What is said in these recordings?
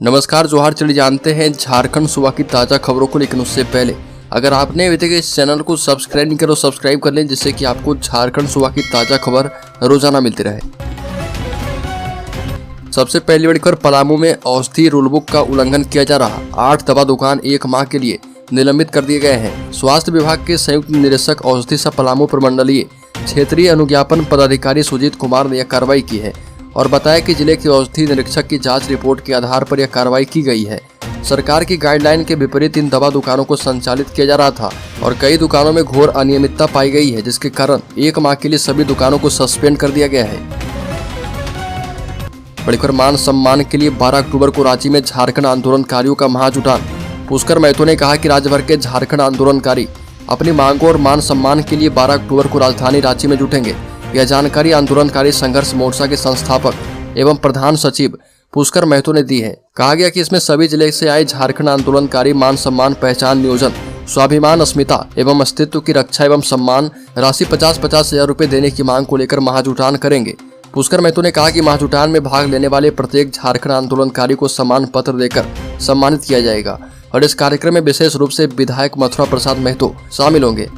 नमस्कार जोहार। चलिए जानते हैं झारखंड सुबह की ताज़ा खबरों को, लेकिन उससे पहले अगर आपने अभी तक इस चैनल को सब्सक्राइब नहीं करो सब्सक्राइब कर लें, जिससे कि आपको झारखंड सुबह की ताज़ा खबर रोजाना मिलती रहे। सबसे पहली बड़ी खबर, पलामू में औषधि रूलबुक का उल्लंघन किया जा रहा। 8 दवा दुकान 1 माह के लिए निलंबित कर दिए गए हैं। स्वास्थ्य विभाग के संयुक्त निदेशक औषधि सह पलामू प्रमंडलीय क्षेत्रीय अनुज्ञापन पदाधिकारी सुजीत कुमार ने यह कार्रवाई की है और बताया कि जिले के औषधि निरीक्षक की जांच रिपोर्ट के आधार पर यह कार्रवाई की गई है। सरकार की गाइडलाइन के विपरीत इन दवा दुकानों को संचालित किया जा रहा था और कई दुकानों में घोर अनियमितता पाई गई है, जिसके कारण 1 माह के लिए सभी दुकानों को सस्पेंड कर दिया गया है। बड़ी खबर, मान सम्मान के लिए 12 अक्टूबर को रांची में झारखंड आंदोलनकारियों का महाजुटान। पुष्कर महतो ने कहा कि राज्य भर के झारखंड आंदोलनकारी अपनी मांगों और मान सम्मान के लिए 12 अक्टूबर को राजधानी रांची में जुटेंगे। यह जानकारी आंदोलनकारी संघर्ष मोर्चा के संस्थापक एवं प्रधान सचिव पुष्कर महतो ने दी है। कहा गया कि इसमें सभी जिले से आए झारखंड आंदोलनकारी मान सम्मान, पहचान, नियोजन, स्वाभिमान, अस्मिता एवं अस्तित्व की रक्षा एवं सम्मान राशि 50-50 हजार रुपए देने की मांग को लेकर महाजुटान करेंगे। पुष्कर महतो ने कहा कि महाजुटान में भाग लेने वाले प्रत्येक झारखंड आंदोलनकारी को सम्मान पत्र देकर सम्मानित किया जाएगा और इस कार्यक्रम में विशेष रूप से विधायक मथुरा प्रसाद महतो शामिल होंगे।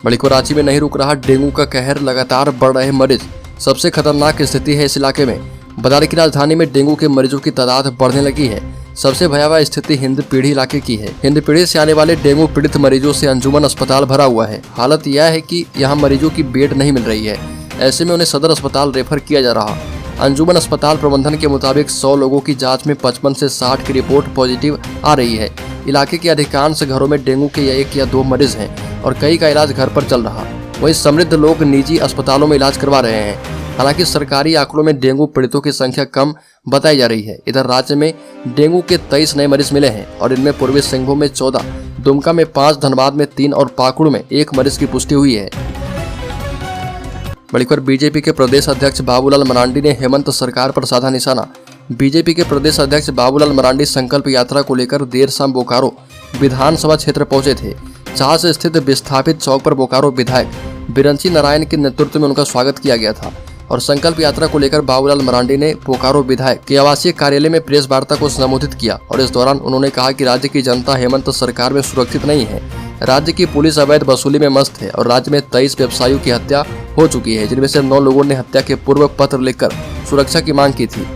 बड़ी को रांची में नहीं रुक रहा डेंगू का कहर, लगातार बढ़ रहे मरीज। सबसे खतरनाक स्थिति है इस इलाके में। बता दें कि राजधानी में डेंगू के मरीजों की तादाद बढ़ने लगी है। सबसे भयावह स्थिति हिंदपीढ़ी इलाके की है। हिंदपीढ़ी से आने वाले डेंगू पीड़ित मरीजों से अंजुमन अस्पताल भरा हुआ है। हालत यह है कि यहाँ मरीजों की बेड नहीं मिल रही है, ऐसे में उन्हें सदर अस्पताल रेफर किया जा रहा। अंजुमन अस्पताल प्रबंधन के मुताबिक 100 लोगों की जांच में 55 से 60 की रिपोर्ट पॉजिटिव आ रही है। इलाके के अधिकांश घरों में डेंगू के 1 या 2 मरीज हैं और कई का इलाज घर पर चल रहा। वहीं समृद्ध लोग निजी अस्पतालों में इलाज करवा रहे हैं। हालांकि सरकारी आंकड़ों में डेंगू पीड़ितों की संख्या कम बताई जा रही है। इधर राज्य में डेंगू के 23 नए मरीज मिले हैं और इनमें पूर्वी सिंहभूम में 14, दुमका में 5, धनबाद में 3 और पाकुड़ में 1 मरीज की पुष्टि हुई है। बड़ी खबर, बीजेपी के प्रदेश अध्यक्ष बाबूलाल मरांडी ने हेमंत सरकार पर साधा निशाना। बीजेपी के प्रदेश अध्यक्ष बाबूलाल मरांडी संकल्प यात्रा को लेकर देर शाम बोकारो विधानसभा क्षेत्र पहुंचे थे। चास स्थित विस्थापित चौक पर बोकारो विधायक बिरंची नारायण के नेतृत्व में उनका स्वागत किया गया था और संकल्प यात्रा को लेकर बाबूलाल मरांडी ने बोकारो विधायक के आवासीय कार्यालय में प्रेस वार्ता को संबोधित किया और इस दौरान उन्होंने कहा कि राज्य की जनता हेमंत सरकार में सुरक्षित नहीं है। राज्य की पुलिस अवैध वसूली में मस्त है और राज्य में 23 व्यवसायियों की हत्या हो चुकी है, जिनमें से 9 लोगों ने हत्या के पूर्व पत्र लिखकर सुरक्षा की मांग की थी।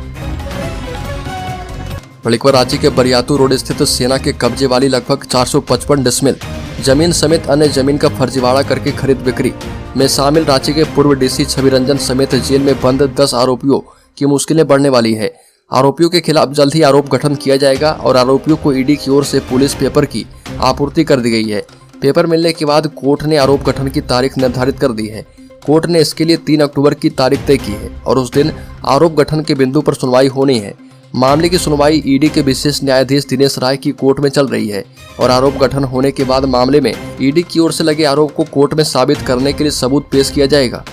बड़ी खबर, रांची के बरियातू रोड स्थित सेना के कब्जे वाली लगभग 455 डिसमिल जमीन समेत अन्य जमीन का फर्जीवाड़ा करके खरीद बिक्री में शामिल रांची के पूर्व डीसी छवि रंजन समेत जेल में बंद 10 आरोपियों की मुश्किलें बढ़ने वाली है। आरोपियों के खिलाफ जल्द ही आरोप गठन किया जाएगा और आरोपियों को ईडी की ओर से पुलिस पेपर की आपूर्ति कर दी गई है। पेपर मिलने के बाद कोर्ट ने आरोप गठन की तारीख निर्धारित कर दी है। कोर्ट ने इसके लिए 3 अक्टूबर की तारीख तय की है और उस दिन आरोप गठन के बिंदु पर सुनवाई होनी है। मामले की सुनवाई ईडी के विशेष न्यायाधीश दिनेश राय की कोर्ट में चल रही है और आरोप गठन होने के बाद मामले में ईडी की ओर से लगे आरोप को कोर्ट में साबित करने के लिए सबूत पेश किया जाएगा।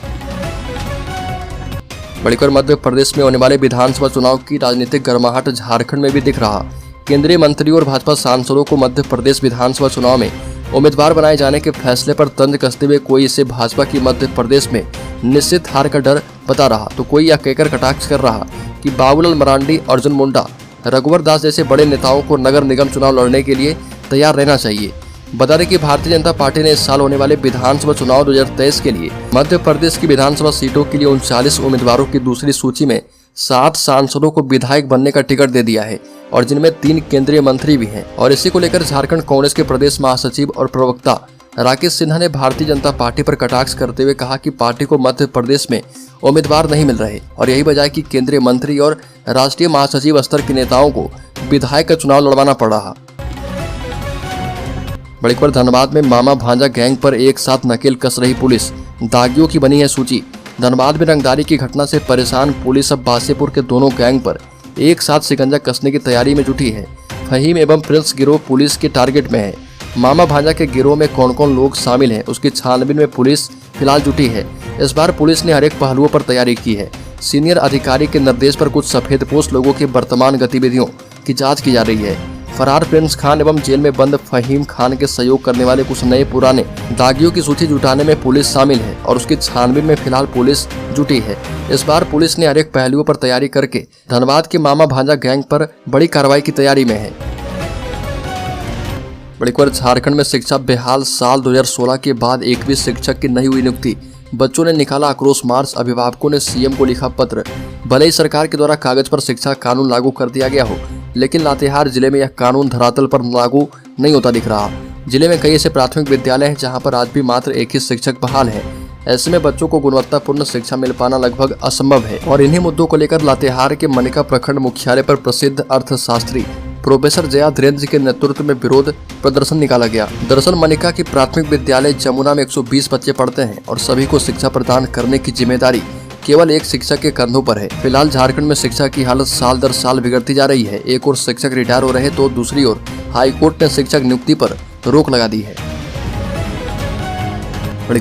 बड़ी खबर, मध्य प्रदेश में होने वाले विधानसभा चुनाव की राजनीतिक गर्माहट झारखंड में भी दिख रहा। केंद्रीय मंत्रियों और भाजपा सांसदों को मध्य प्रदेश विधानसभा चुनाव में उम्मीदवार बनाए जाने के फैसले पर तंज कसते हुए कोई इसे भाजपा की मध्य प्रदेश में निश्चित हार का डर बता रहा तो कोई यह कहकर कटाक्ष कर रहा कि बाबूलाल मरांडी, अर्जुन मुंडा, रघुवर दास जैसे बड़े नेताओं को नगर निगम चुनाव लड़ने के लिए तैयार रहना चाहिए। बता दें कि भारतीय जनता पार्टी ने इस साल होने वाले विधानसभा चुनाव 2023 के लिए मध्य प्रदेश की विधानसभा सीटों के लिए 39 उम्मीदवारों की दूसरी सूची में 7 सांसदों को विधायक बनने का टिकट दे दिया है और जिनमें 3 केंद्रीय मंत्री भी हैं। और इसी को लेकर झारखंड कांग्रेस के प्रदेश महासचिव और प्रवक्ता राकेश सिन्हा ने भारतीय जनता पार्टी पर कटाक्ष करते हुए कहा कि पार्टी को मध्य प्रदेश में उम्मीदवार नहीं मिल रहे और यही वजह है कि केंद्रीय मंत्री और राष्ट्रीय महासचिव स्तर के नेताओं को विधायक का चुनाव लड़वाना पड़ रहा। बड़ी खबर, धनबाद में मामा भांजा गैंग पर एक साथ नकेल कस रही पुलिस, दागियों की बनी है सूची। धनबाद में रंगदारी की घटना से परेशान पुलिस अब बासेपुर के दोनों गैंग पर एक साथ शिकंजा कसने की तैयारी में जुटी है। फहीम एवं प्रिंस गिरोह पुलिस के टारगेट में है। मामा भांजा के गिरोह में कौन कौन लोग शामिल हैं उसकी छानबीन में पुलिस फिलहाल जुटी है। इस बार पुलिस ने हर एक पहलुओं पर तैयारी की है। सीनियर अधिकारी के निर्देश पर कुछ सफेदपोश लोगों की वर्तमान गतिविधियों की जांच की जा रही है। फरार प्रिंस खान एवं जेल में बंद फहीम खान के सहयोग करने वाले कुछ नए पुराने दागियों की सूची जुटाने में पुलिस शामिल है और उसकी छानबीन में फिलहाल पुलिस जुटी है। इस बार पुलिस ने अनेक पहलुओं पर तैयारी करके धनबाद के मामा भांजा गैंग पर बड़ी कार्रवाई की तैयारी में है। बड़ी खबर, झारखंड में शिक्षा बेहाल, साल 2016 के बाद एक भी शिक्षक की नहीं हुई नियुक्ति। बच्चों ने निकाला आक्रोश मार्च, अभिभावकों ने सीएम को लिखा पत्र। भले ही सरकार के द्वारा कागज पर शिक्षा कानून लागू कर दिया गया हो, लेकिन लातेहार जिले में यह कानून धरातल पर लागू नहीं होता दिख रहा। जिले में कई ऐसे प्राथमिक विद्यालय हैं जहां पर आज भी मात्र एक ही शिक्षक बहाल है। ऐसे में बच्चों को गुणवत्तापूर्ण शिक्षा मिल पाना लगभग असंभव है और इन्हीं मुद्दों को लेकर लातेहार के मनिका प्रखंड मुख्यालय पर प्रसिद्ध अर्थशास्त्री प्रोफेसर जया धीरेन्द्र जी के नेतृत्व में विरोध प्रदर्शन निकाला गया। दरअसल मनिका की प्राथमिक विद्यालय जमुना में 120 बच्चे पढ़ते हैं और सभी को शिक्षा प्रदान करने की जिम्मेदारी केवल एक शिक्षक के कंधों पर है। फिलहाल झारखंड में शिक्षा की हालत साल दर साल बिगड़ती जा रही है। एक ओर शिक्षक रिटायर हो रहे तो दूसरी ओर हाईकोर्ट ने शिक्षक नियुक्ति पर रोक लगा दी है।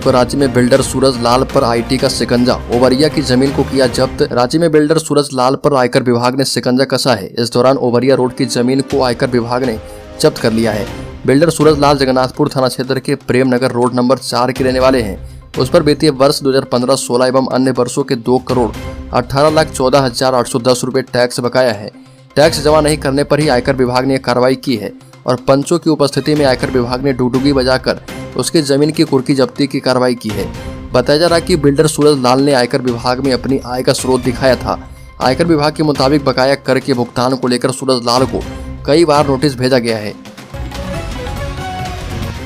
राज्य में बिल्डर सूरज लाल पर आईटी का शिकंजा, ओवरिया की जमीन को किया जब्त। राज्य में बिल्डर सूरज लाल पर आयकर विभाग ने शिकंजा कसा है। इस दौरान ओवरिया रोड की जमीन को आयकर विभाग ने जब्त कर लिया है। बिल्डर सूरज लाल जगन्नाथपुर थाना क्षेत्र के प्रेम नगर रोड नंबर 4 के रहने वाले हैं। उस पर वित्तीय वर्ष 2015-16 एवं अन्य वर्षों के 2,18,14,810 रुपए टैक्स बकाया है। टैक्स जमा नहीं करने पर ही आयकर विभाग ने कार्रवाई की है और पंचों की उपस्थिति में आयकर विभाग ने डुगडुगी बजाकर उसकी जमीन की कुर्की जब्ती की कार्रवाई की है। बताया जा रहा है कि बिल्डर सूरज लाल ने आयकर विभाग में अपनी आय का स्रोत दिखाया था। आयकर विभाग के मुताबिक बकाया कर के भुगतान को लेकर सूरज लाल को कई बार नोटिस भेजा गया है।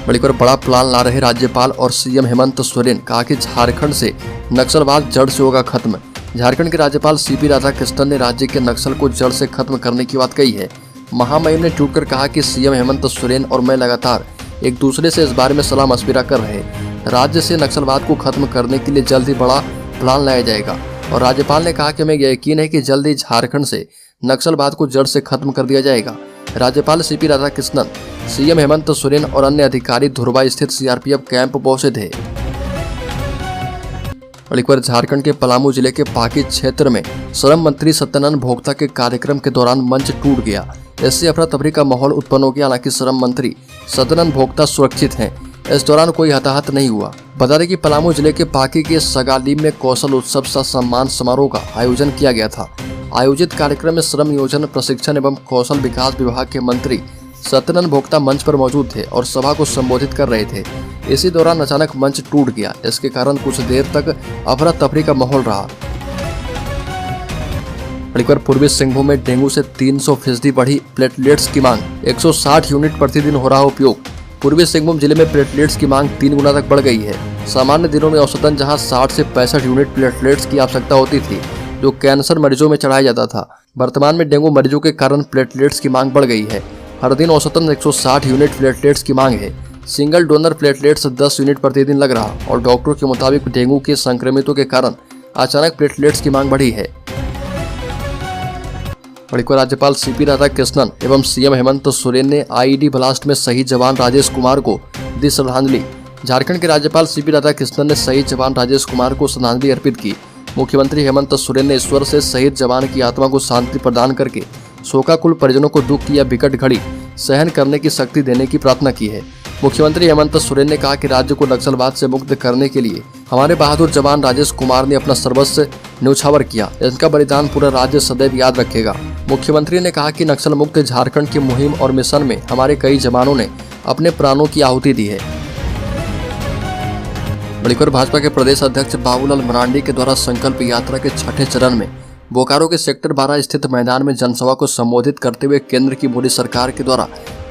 बड़ा प्लान ला रहे राज्यपाल और सीएम हेमंत सोरेन, कहा कि झारखंड से नक्सलवाद जड़ से होगा खत्म। झारखंड के राज्यपाल सीपी राधाकृष्णन ने राज्य के नक्सल को जड़ से खत्म करने की बात कही है। महामहिम ने ट्वीट कर कहा कि सीएम हेमंत सोरेन और मैं लगातार एक दूसरे से इस बारे में सलाह मशविरा कर रहे हैं। राज्य से नक्सलवाद को खत्म करने के लिए जल्द ही बड़ा प्लान लाया जाएगा और राज्यपाल ने कहा कि हमें यकीन है कि जल्द ही झारखंड से नक्सलवाद को जड़ से खत्म कर दिया जाएगा। राज्यपाल सीपी राधाकृष्णन, सीएम हेमंत सोरेन और अन्य अधिकारी धुरवा स्थित सीआरपीएफ कैंप पहुंचे थे। झारखंड के पलामू जिले के पाकी क्षेत्र में श्रम मंत्री सत्यानंद भोक्ता के कार्यक्रम के दौरान मंच टूट गया। इससे अफरा तफरी का माहौल उत्पन्न हो गया। हालांकि श्रम मंत्री सत्यानंद भोक्ता सुरक्षित हैं। इस दौरान कोई हताहत नहीं हुआ। बता दें कि पलामू जिले के पाकी के सगालीम में कौशल उत्सव सह सम्मान समारोह का आयोजन किया गया था। आयोजित कार्यक्रम में श्रम नियोजन, प्रशिक्षण एवं कौशल विकास विभाग के मंत्री सत्यानंद भोक्ता मंच पर मौजूद थे और सभा को संबोधित कर रहे थे। इसी दौरान अचानक मंच टूट गया। इसके कारण कुछ देर तक अफरा तफरी का माहौल रहा। पूर्वी सिंहभूम में डेंगू से 300% बढ़ी प्लेटलेट्स की मांग, 160 यूनिट प्रतिदिन हो रहा उपयोग। पूर्वी सिंहभूम जिले में प्लेटलेट्स की मांग 3 गुना तक बढ़ गई है। सामान्य दिनों में औसतन जहां 60 से 65 यूनिट प्लेटलेट्स की आवश्यकता होती थी, जो कैंसर मरीजों में चढ़ाया जाता था, वर्तमान में डेंगू मरीजों के कारण प्लेटलेट्स की मांग बढ़ गई है। हर दिन औसतन 160 यूनिट प्लेटलेट्स की मांग है। सिंगल डोनर प्लेटलेट्स 10 यूनिट प्रतिदिन लग रहा और डॉक्टरों के मुताबिक डेंगू के संक्रमितों के कारण अचानक प्लेटलेट्स की मांग बढ़ी है। राज्यपाल सीपी राधाकृष्णन एवं सीएम हेमंत सोरेन ने आईईडी ब्लास्ट में शहीद जवान राजेश कुमार को दी श्रद्धांजलि। झारखंड के राज्यपाल सीपी राधाकृष्णन ने शहीद जवान राजेश कुमार को श्रद्धांजलि अर्पित की। मुख्यमंत्री हेमंत सोरेन ने ईश्वर से शहीद जवान की आत्मा को शांति प्रदान करके शोकाकुल परिजनों को दुख की यह विकट घड़ी सहन करने की शक्ति देने की प्रार्थना की है। मुख्यमंत्री हेमंत सोरेन ने कहा कि राज्य को नक्सलवाद से मुक्त करने के लिए हमारे बहादुर जवान राजेश कुमार ने अपना सर्वस्व न्यौछावर किया। इनका बलिदान पूरा राज्य सदैव याद रखेगा। मुख्यमंत्री ने कहा कि नक्सल मुक्त झारखंड की मुहिम और मिशन में हमारे कई जवानों ने अपने प्राणों की आहुति दी है। भाजपा के प्रदेश अध्यक्ष बाबूलाल मरांडी के द्वारा संकल्प यात्रा के 6ठे चरण में बोकारो के सेक्टर 12 स्थित मैदान में जनसभा को संबोधित करते हुए केंद्र की मोदी सरकार के द्वारा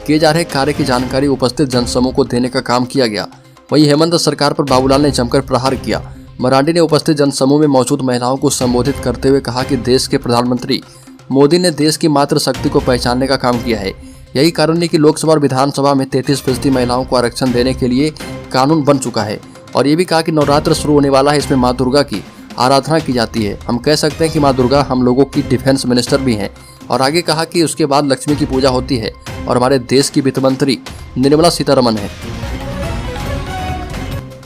किए जा रहे कार्य की जानकारी उपस्थित जनसमूह को देने का काम किया गया। वहीं हेमंत सरकार पर बाबूलाल ने जमकर प्रहार किया। मरांडी ने उपस्थित जनसमूह में मौजूद महिलाओं को संबोधित करते हुए कहा कि देश के प्रधानमंत्री मोदी ने देश की मातृ शक्ति को पहचानने का काम किया है। यही कारण है कि लोकसभा और विधानसभा में 33% महिलाओं को आरक्षण देने के लिए कानून बन चुका है। और ये भी कहा कि नवरात्र शुरू होने वाला है, इसमें माँ दुर्गा की आराधना की जाती है। हम कह सकते हैं कि माँ दुर्गा हम लोगों की डिफेंस मिनिस्टर भी हैं। और आगे कहा कि उसके बाद लक्ष्मी की पूजा होती है और हमारे देश की वित्त मंत्री निर्मला सीतारमण है।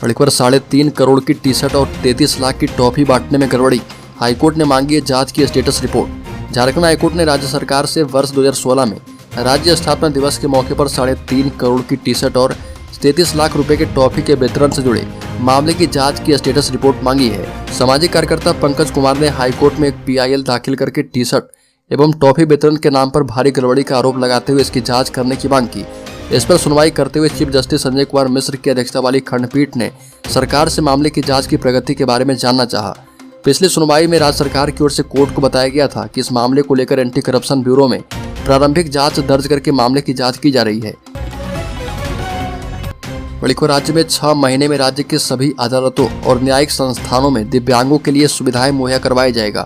3.5 करोड़ की टी शर्ट और 33 लाख की टॉफी बांटने में गड़बड़ी, हाईकोर्ट ने मांगी है जांच की स्टेटस रिपोर्ट। झारखंड हाईकोर्ट ने राज्य सरकार से वर्ष 2016 में राज्य स्थापना दिवस के मौके पर 3.5 करोड़ की टी शर्ट और 33 लाख रुपए के टॉफी के वितरण से जुड़े मामले की जांच की स्टेटस रिपोर्ट मांगी है। सामाजिक कार्यकर्ता पंकज कुमार ने हाईकोर्ट में एक PIL दाखिल करके टी शर्ट एवं टॉफी वितरण के नाम पर भारी गड़बड़ी का आरोप लगाते हुए इसकी जांच करने की मांग की। इस पर सुनवाई करते हुए चीफ जस्टिस संजय कुमार मिश्र की अध्यक्षता वाली खंडपीठ ने सरकार से मामले की जांच की प्रगति के बारे में जानना चाहा। पिछली सुनवाई में राज्य सरकार की ओर से कोर्ट को बताया गया था कि इस मामले को लेकर एंटी करप्शन ब्यूरो में प्रारंभिक जांच दर्ज करके मामले की जांच की जा रही है। बड़ी खबर, राज्य में 6 महीने में राज्य के सभी अदालतों और न्यायिक संस्थानों में दिव्यांगों के लिए सुविधाएं मुहैया करवाया जाएगा।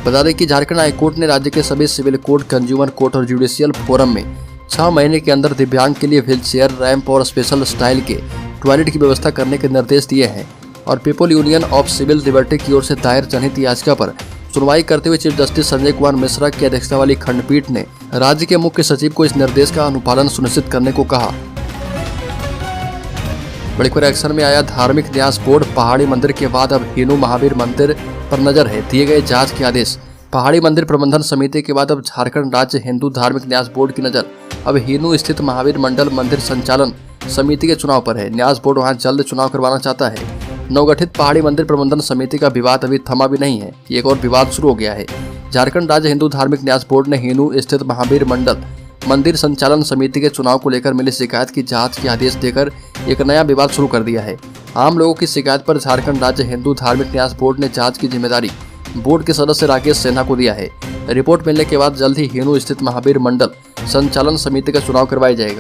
बता दें कि झारखंड हाईकोर्ट ने राज्य के सभी सिविल कोर्ट, कंज्यूमर कोर्ट और जुडिशियल फोरम में 6 महीने के अंदर दिव्यांग के लिए व्हील चेयर, रैंप और स्पेशल स्टाइल के टॉयलेट की व्यवस्था करने के निर्देश दिए हैं। और people union of civil liberty की ओर से दायर जनहित याचिका पर सुनवाई करते हुए चीफ जस्टिस संजय कुमार मिश्रा की अध्यक्षता वाली खंडपीठ ने राज्य के मुख्य सचिव को इस निर्देश का अनुपालन सुनिश्चित करने को कहा। बड़ी खबर, एक्शन में आया धार्मिक न्यास बोर्ड, पहाड़ी मंदिर के बाद अब हिंदू महावीर मंदिर पर नजर है, दिए गए जांच के आदेश। पहाड़ी मंदिर प्रबंधन समिति के बाद अब झारखंड राज्य हिंदू धार्मिक न्यास बोर्ड की नजर अब हिंदू स्थित महावीर मंडल मंदिर संचालन समिति के चुनाव पर है। न्यास बोर्ड वहां जल्द चुनाव करवाना चाहता है। नवगठित पहाड़ी मंदिर प्रबंधन समिति का विवाद अभी थमा भी नहीं है कि एक और विवाद शुरू हो गया है। झारखंड राज्य हिंदू धार्मिक न्यास बोर्ड ने हिंदू स्थित महावीर मंडल मंदिर संचालन समिति के चुनाव को लेकर मिली शिकायत की जांच के आदेश देकर एक नया विवाद शुरू कर दिया है। आम लोगों की शिकायत पर झारखंड राज्य हिंदू धार्मिक न्यास बोर्ड ने जांच की जिम्मेदारी बोर्ड के सदस्य राकेश सिन्हा को दिया है। रिपोर्ट मिलने के बाद जल्द ही हिंदू स्थित महावीर मंडल संचालन समिति का चुनाव करवाया जाएगा।